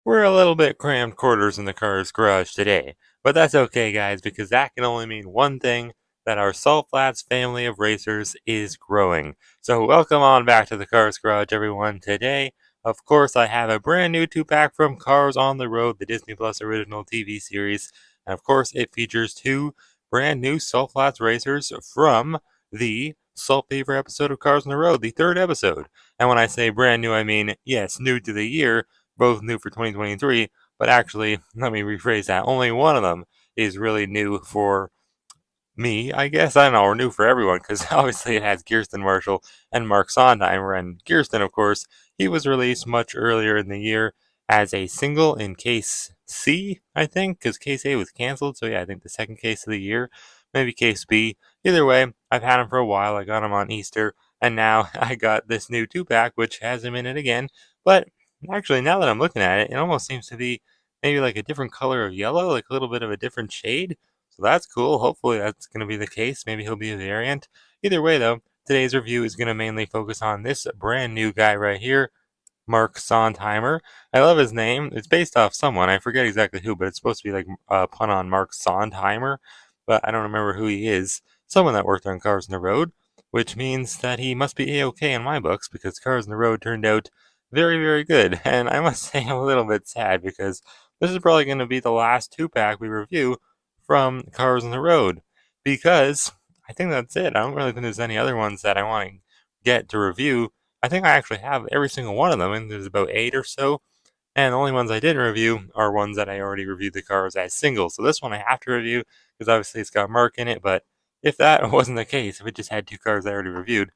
We're a little bit crammed quarters in the car's garage today, but that's okay, guys, because that can only mean one thing, that our Salt Flats family of racers is growing. So welcome on back to the Cars Garage, everyone. Today, of course, I have a brand new two-pack from Cars on the Road, the Disney Plus original TV series. And of course, it features two brand new Salt Flats racers from the Salt Fever episode of Cars on the Road, the third episode. And when I say brand new, I mean, yes, new to the year, both new for 2023, but actually, let me rephrase that. Only one of them is really new for me, I guess. I don't know, or new for everyone, because obviously it has Gearsten Marshall and Mark Sondtimer. And Gearsten, of course, he was released much earlier in the year as a single in Case C, I think, because Case A was canceled. So yeah, I think the second case of the year, maybe Case B. Either way, I've had him for a while. I got him on Easter, and now I got this new two-pack, which has him in it again. But actually, now that I'm looking at it, it almost seems to be maybe like a different color of yellow, like a little bit of a different shade. So that's cool. Hopefully that's going to be the case. Maybe he'll be a variant. Either way, though, today's review is going to mainly focus on this brand new guy right here, Mark Sondtimer. I love his name. It's based off someone. I forget exactly who, but it's supposed to be like a pun on Mark Sondtimer, but I don't remember who he is. Someone that worked on Cars on the Road, which means that he must be A-okay in my books because Cars on the Road turned out very, very good. And I must say I'm a little bit sad because this is probably going to be the last two-pack we review from Cars on the Road because I think that's it. I don't really think there's any other ones that I want to get to review. I think I actually have every single one of them, and there's about 8 or so. And the only ones I didn't review are ones that I already reviewed the cars as singles. So this one I have to review because obviously it's got Mark in it. But if that wasn't the case, if it just had two cars I already reviewed,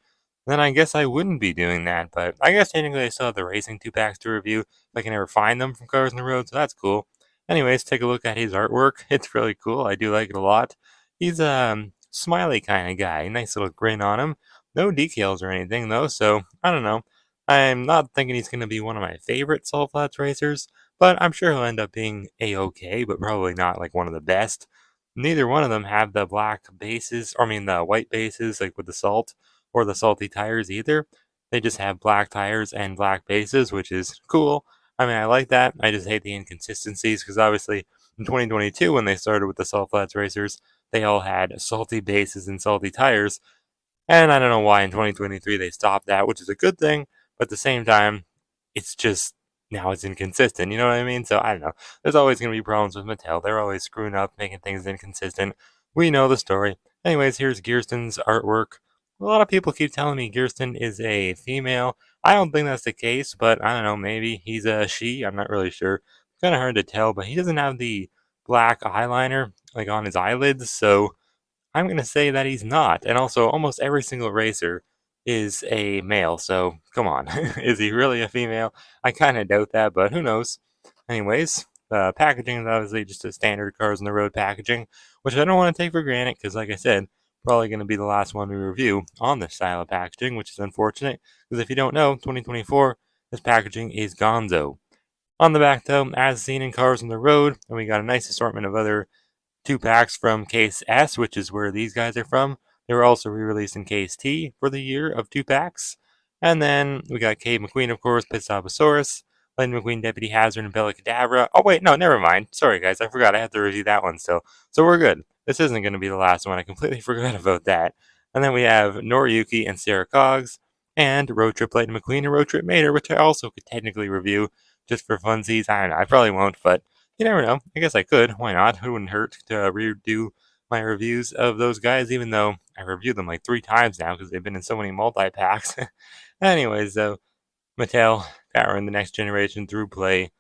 then I guess I wouldn't be doing that. But I guess technically I still have the racing two packs to review if I can ever find them from Cars on the Road. So that's cool. Anyways, take a look at his artwork. It's really cool. I do like it a lot. He's a smiley kind of guy. Nice little grin on him. No decals or anything though. So I don't know. I'm not thinking he's going to be one of my favorite Salt Flats racers, but I'm sure he'll end up being a-okay, but probably not like one of the best. Neither one of them have the black bases, or I mean the white bases, like with the salt, or the salty tires either. They just have black tires and black bases, which is cool. I mean, I like that. I just hate the inconsistencies because obviously in 2022, when they started with the Salt Flats racers, they all had salty bases and salty tires. And I don't know why in 2023 they stopped that, which is a good thing, but at the same time, it's just now it's inconsistent. You know what I mean? So I don't know. There's always going to be problems with Mattel. They're always screwing up, making things inconsistent. We know the story. Anyways, here's Gearsten's artwork. A lot of people keep telling me Gearsten is a female. I don't think that's the case, but I don't know. Maybe he's a she. I'm not really sure. Kind of hard to tell, but he doesn't have the black eyeliner like on his eyelids, so I'm going to say that he's not. And also, almost every single racer is a male. So, come on. Is he really a female? I kind of doubt that, but who knows? Anyways, the packaging is obviously just a standard Cars on the Road packaging, which I don't want to take for granted because, like I said, probably going to be the last one we review on this style of packaging, which is unfortunate because if you don't know, 2024, this packaging is gonzo. On the back, though, as seen in Cars on the Road, and we got a nice assortment of other two packs from Case S, which is where these guys are from. They were also re-released in Case T for the year of two packs. And then we got Cave McQueen, of course, Pitstoposaurus, Lightning McQueen, Deputy Hazard, and Bella Cadabra. Oh, wait, no, never mind. Sorry, guys, I forgot. I have to review that one still. So we're good. This isn't going to be the last one. I completely forgot about that. And then we have Noriyuki and Sarah Cogs, and Road Trip Lightning McQueen and Road Trip Mater, which I also could technically review just for funsies. I don't know. I probably won't, but you never know. I guess I could. Why not? It wouldn't hurt to redo my reviews of those guys, even though I reviewed them like 3 times now because they've been in so many multi-packs. Anyways, though, Mattel, powering the next generation through play.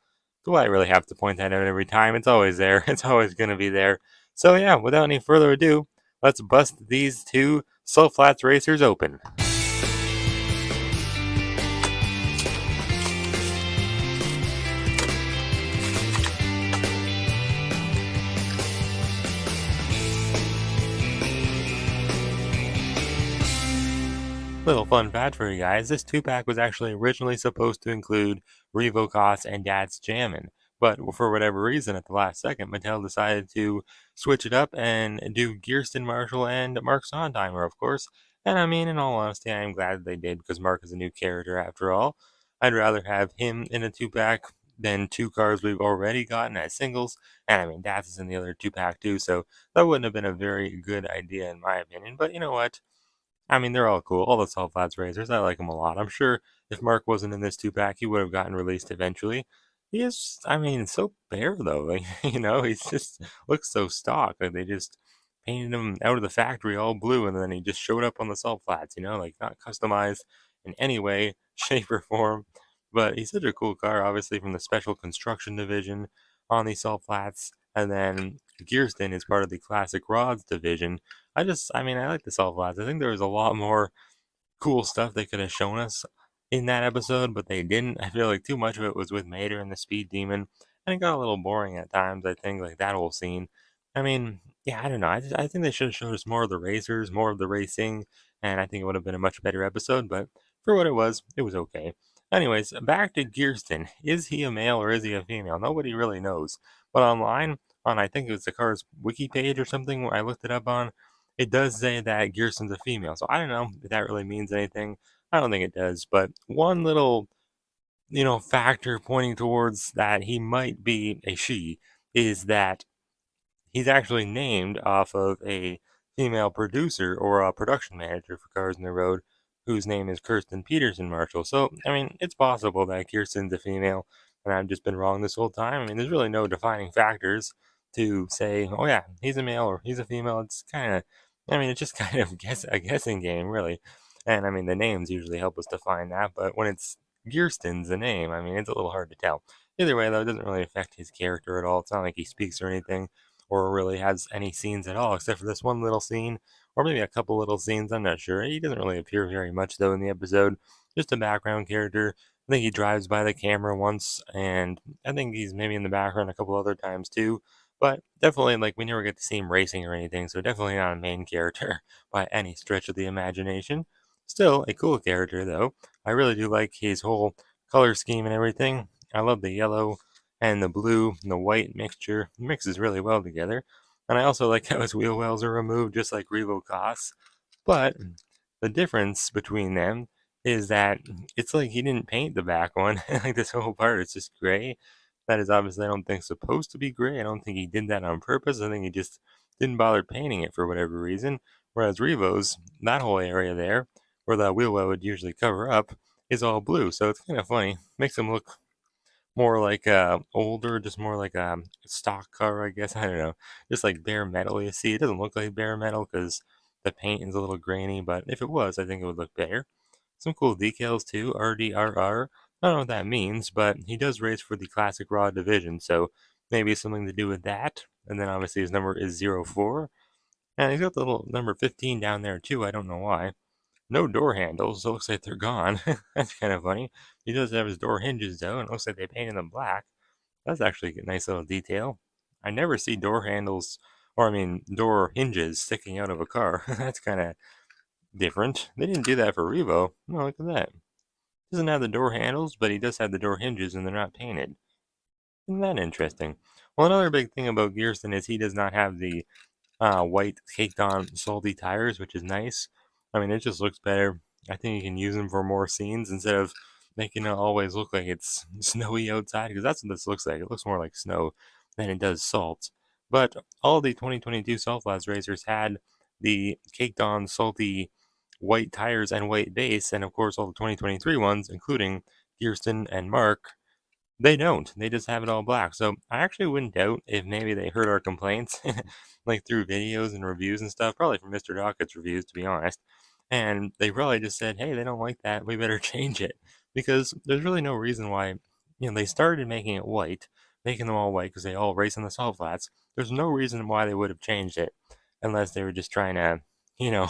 Do I really have to point that out every time? It's always there. It's always going to be there. So yeah, without any further ado, let's bust these two Salt Flats racers open. Little fun fact for you guys, this two-pack was actually originally supposed to include Revo Koss and Dad's Jammin', but for whatever reason, at the last second, Mattel decided to switch it up and do Gearsten Marshall and Mark Sondtimer, of course. And I mean, in all honesty, I am glad they did because Mark is a new character after all. I'd rather have him in a two-pack than two cars we've already gotten as singles. And I mean, that's in the other two pack too. So that wouldn't have been a very good idea in my opinion. But you know what? I mean, they're all cool. All the Salt Flats Racers, I like them a lot. I'm sure if Mark wasn't in this two pack, he would have gotten released eventually. He is, I mean, so bare though. Like, he's just looks so stock. Like they just painted him out of the factory all blue, and then he just showed up on the Salt Flats. Like not customized in any way, shape, or form. But he's such a cool car, obviously from the Special Construction Division on the Salt Flats, and then Gearsten is part of the Classic Rods Division. I mean, I like the Salt Flats. I think there was a lot more cool stuff they could have shown us in that episode, but they didn't. I feel like too much of it was with Mater and the Speed Demon, and it got a little boring at times. I think like that whole scene. I mean, yeah, I don't know. I think they should have showed us more of the racers, more of the racing, and I think it would have been a much better episode. But for what it was okay. Anyways, back to Gearston. Is he a male or is he a female? Nobody really knows. But online, on I think it was the car's wiki page or something where I looked it up on, it does say that Gearson's a female. So I don't know if that really means anything. I don't think it does. But one little, factor pointing towards that he might be a she is that he's actually named off of a female producer or a production manager for Cars on the Road, whose name is Kirsten Peterson Marshall. So, I mean, it's possible that Kirsten's a female, and I've just been wrong this whole time. I mean, there's really no defining factors to say, oh yeah, he's a male or he's a female. It's kind of, I mean, it's just kind of a guessing game, really. And I mean, the names usually help us define that, but when it's Gearston's the name, I mean, it's a little hard to tell. Either way, though, it doesn't really affect his character at all. It's not like he speaks or anything or really has any scenes at all, except for this one little scene, or maybe a couple little scenes. I'm not sure. He doesn't really appear very much though in the episode. Just a background character. I think he drives by the camera once, and I think he's maybe in the background a couple other times too. But definitely, like, we never get to see him racing or anything, so definitely not a main character by any stretch of the imagination. Still a cool character though. I really do like his whole color scheme and everything. I love the yellow and the blue and the white mixture mixes really well together. And I also like how his wheel wells are removed just like Revo costs. But the difference between them is that it's like he didn't paint the back one. Like this whole part is just gray. That is obviously I don't think supposed to be gray. I don't think he did that on purpose. I think he just didn't bother painting it for whatever reason. Whereas Revo's, that whole area there, where the wheel well would usually cover up, is all blue. So it's kind of funny. Makes him look more like older, just more like a stock car, I guess. I don't know, just like bare metal. You see, it doesn't look like bare metal because the paint is a little grainy, but if it was, I think it would look better. Some cool decals too, RDRR. I don't know what that means, but he does race for the Classic Rod division, so maybe something to do with that. And then obviously his number is 04. And he's got the little number 15 down there too. I don't know why. No door handles. It looks like they're gone. That's kind of funny. He does have his door hinges though, and it looks like they painted them black. That's actually a nice little detail. I never see door handles, or I mean, door hinges sticking out of a car. That's kind of different. They didn't do that for Revo. No, look at that. Doesn't have the door handles, but he does have the door hinges, and they're not painted. Isn't that interesting? Well, another big thing about Gearston is he does not have the white caked on salty tires, which is nice. I mean, it just looks better. I think you can use them for more scenes instead of making it always look like it's snowy outside, because that's what this looks like. It looks more like snow than it does salt. But all the 2022 Salt Flats racers had the caked on salty white tires and white base, and of course all the 2023 ones, including Gearston and Mark, they don't. They just have it all black. So I actually wouldn't doubt if maybe they heard our complaints, like through videos and reviews and stuff, probably from Mr. Docket's reviews, to be honest. And they probably just said, hey, they don't like that. We better change it. Because there's really no reason why, they started making it white, making them all white because they all race in the salt flats. There's no reason why they would have changed it unless they were just trying to, you know,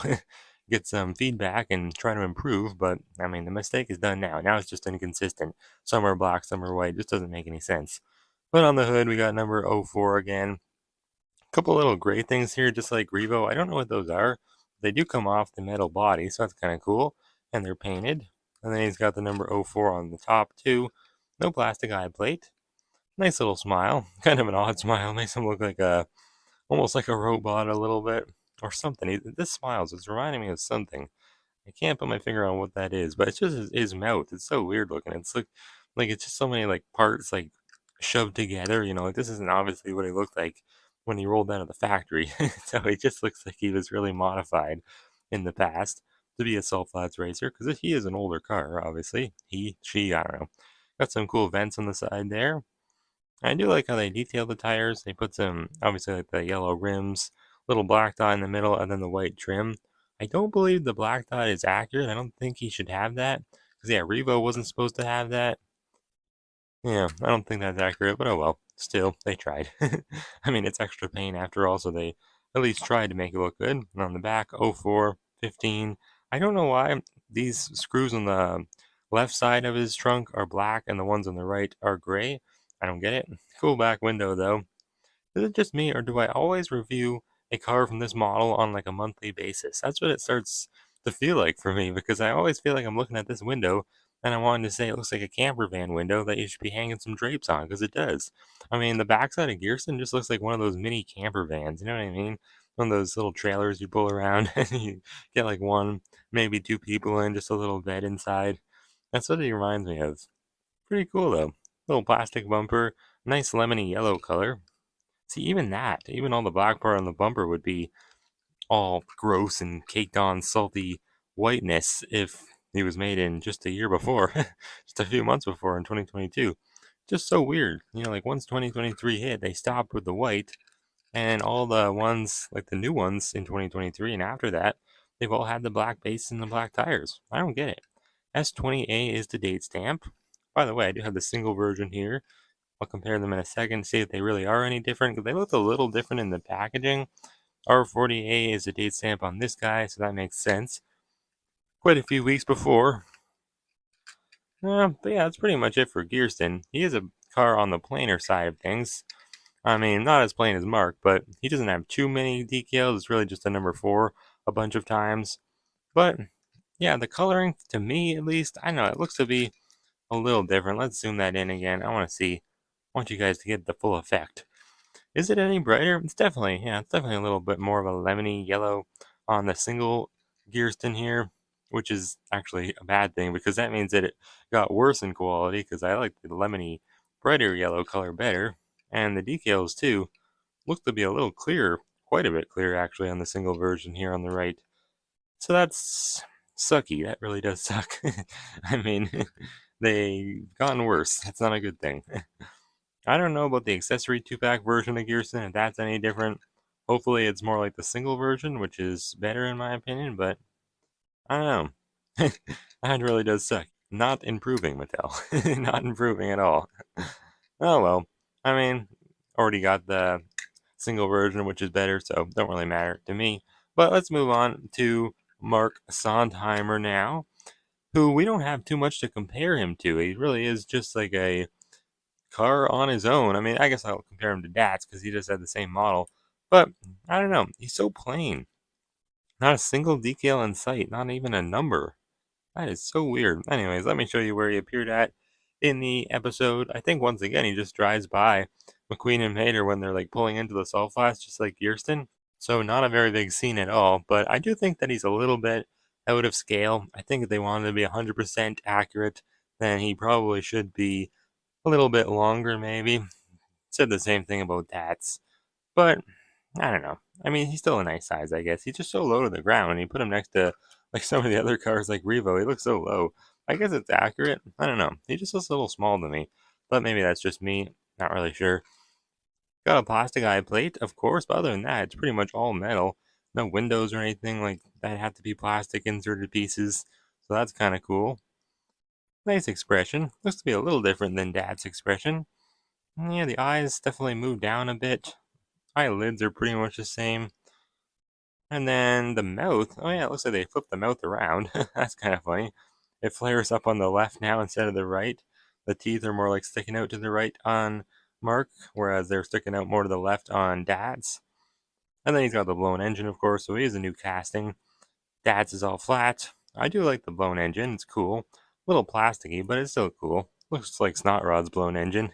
get some feedback and try to improve. But I mean, the mistake is done now. Now it's just inconsistent. Some are black, some are white. It just doesn't make any sense. But on the hood, we got number 04 again. A couple little gray things here, just like Revo. I don't know what those are. They do come off the metal body, so that's kind of cool. And they're painted. And then he's got the number 04 on the top, too. No plastic eye plate. Nice little smile. Kind of an odd smile. Makes him look like almost like a robot a little bit. Or something. This smiles. It's reminding me of something. I can't put my finger on what that is, but it's just his mouth. It's so weird looking. It's like it's just so many like parts like shoved together. Like this isn't obviously what he looked like when he rolled out of the factory. So he just looks like he was really modified in the past to be a salt flats racer because he is an older car, obviously. He, she, I don't know. Got some cool vents on the side there. I do like how they detail the tires. They put some, obviously, like the yellow rims, little black dot in the middle, and then the white trim. I don't believe the black dot is accurate. I don't think he should have that. Because, yeah, Revo wasn't supposed to have that. Yeah, I don't think that's accurate, but oh well. Still, they tried. I mean, it's extra paint after all, so they at least tried to make it look good. And on the back, 04, 15. I don't know why these screws on the left side of his trunk are black and the ones on the right are gray. I don't get it. Cool back window, though. Is it just me, or do I always review a car from this model on like a monthly basis? That's what it starts to feel like for me because I always feel like I'm looking at this window and I wanted to say it looks like a camper van window that you should be hanging some drapes on because it does. I mean, the backside of Gearsten just looks like one of those mini camper vans. You know what I mean? One of those little trailers you pull around and you get like one, maybe two people in, just a little bed inside. That's what it reminds me of. Pretty cool though. Little plastic bumper, nice lemony yellow color. See, even that, even all the black part on the bumper would be all gross and caked on salty whiteness if he was made in just a year before, just a few months before in 2022. Just so weird. Like once 2023 hit, they stopped with the white, and all the ones, like the new ones in 2023 and after that, they've all had the black base and the black tires. I don't get it. S20A is the date stamp. By the way, I do have the single version here. I'll compare them in a second, see if they really are any different, because they look a little different in the packaging. R40A is a date stamp on this guy, so that makes sense. Quite a few weeks before. But yeah, that's pretty much it for Gearston. He is a car on the plainer side of things. I mean, not as plain as Mark, but he doesn't have too many decals. It's really just a number 4 a bunch of times. But yeah, the coloring, to me at least, I know it looks to be a little different. Let's zoom that in again. I want to see. I want you guys to get the full effect. Is it any brighter? It's definitely a little bit more of a lemony yellow on the single Gearston here, which is actually a bad thing because that means that it got worse in quality because I like the lemony brighter yellow color better. And the decals too look to be a little clearer, quite a bit clearer actually on the single version here on the right. So that's sucky. That really does suck. I mean, they've gotten worse. That's not a good thing. I don't know about the accessory 2-pack version of Gearsten, if that's any different. Hopefully it's more like the single version, which is better in my opinion, but I don't know. That really does suck. Not improving, Mattel. Not improving at all. Oh well. I mean, already got the single version, which is better, so don't really matter to me. But let's move on to Mark Sondtimer now, who we don't have too much to compare him to. He really is just like a car on his own. I mean, I guess I'll compare him to Dats because he just had the same model. But I don't know. He's so plain. Not a single decal in sight. Not even a number. That is so weird. Anyways, let me show you where he appeared at in the episode. I think once again he just drives by McQueen and Mater when they're like pulling into the salt flats, just like Gearston. So not a very big scene at all. But I do think that he's a little bit out of scale. I think if they wanted to be 100% accurate, then he probably should be a little bit longer, maybe. Said the same thing about Tats. But, I don't know. I mean, he's still a nice size, I guess. He's just so low to the ground. And you put him next to, like, some of the other cars, like Revo. He looks so low. I guess it's accurate. I don't know. He just looks a little small to me. But maybe that's just me. Not really sure. Got a plastic eye plate, of course. But other than that, it's pretty much all metal. No windows or anything like that have to be plastic inserted pieces. So that's kind of cool. Nice expression. Looks to be a little different than Dad's expression. Yeah, the eyes definitely move down a bit. Eyelids are pretty much the same. And then the mouth. Oh yeah, it looks like they flipped the mouth around. That's kind of funny. It flares up on the left now instead of the right. The teeth are more like sticking out to the right on Mark, whereas they're sticking out more to the left on Dad's. And then he's got the blown engine, of course, so he is a new casting. Dad's is all flat. I do like the blown engine. It's cool. A little plasticky, but it's still cool. Looks like Snot Rod's blown engine.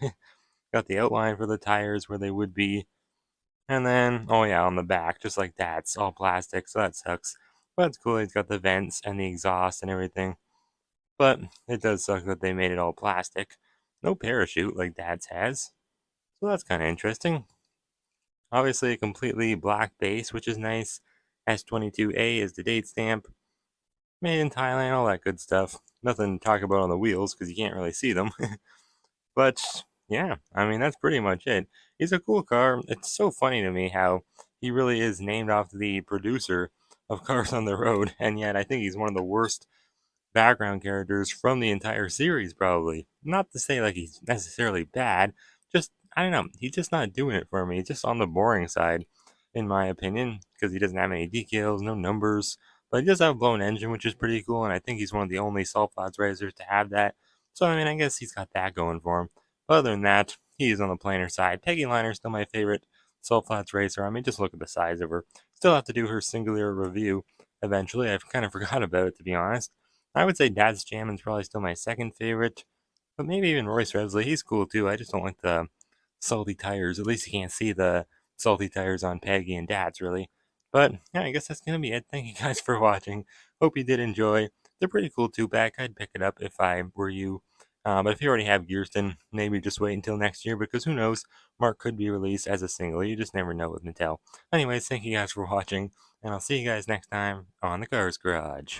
Got the outline for the tires where they would be. And then, oh yeah, on the back, just like that, it's all plastic, so that sucks. But it's cool, he's got the vents and the exhaust and everything. But it does suck that they made it all plastic. No parachute like Dad's has. So that's kind of interesting. Obviously, a completely black base, which is nice. S22A is the date stamp. Made in Thailand, all that good stuff. Nothing to talk about on the wheels because you can't really see them. But yeah, I mean, that's pretty much it. He's a cool car. It's so funny to me how he really is named after the producer of Cars on the Road, and yet I think he's one of the worst background characters from the entire series, probably. Not to say like he's necessarily bad, just I don't know. He's just not doing it for me. He's just on the boring side, in my opinion, because he doesn't have any decals, no numbers, but he does have a blown engine, which is pretty cool. And I think he's one of the only salt flats racers to have that. So I mean, I guess he's got that going for him. But other than that, he's on the plainer side. Peggy Liner's still my favorite salt flats racer. I mean, just look at the size of her. Still have to do her singular review eventually. I've kind of forgot about it, to be honest. I would say Dad's Jammin's probably still my second favorite, but maybe even Royce Resley. He's cool too. I just don't like the salty tires. At least you can't see the salty tires on Peggy and Dad's, really. But yeah, I guess that's gonna be it. Thank you guys for watching. Hope you did enjoy. They're pretty cool too. Back, I'd pick it up if I were you. But if you already have Gearston, maybe just wait until next year because who knows? Mark could be released as a single. You just never know with Mattel. Anyways, thank you guys for watching, and I'll see you guys next time on the Cars Garage.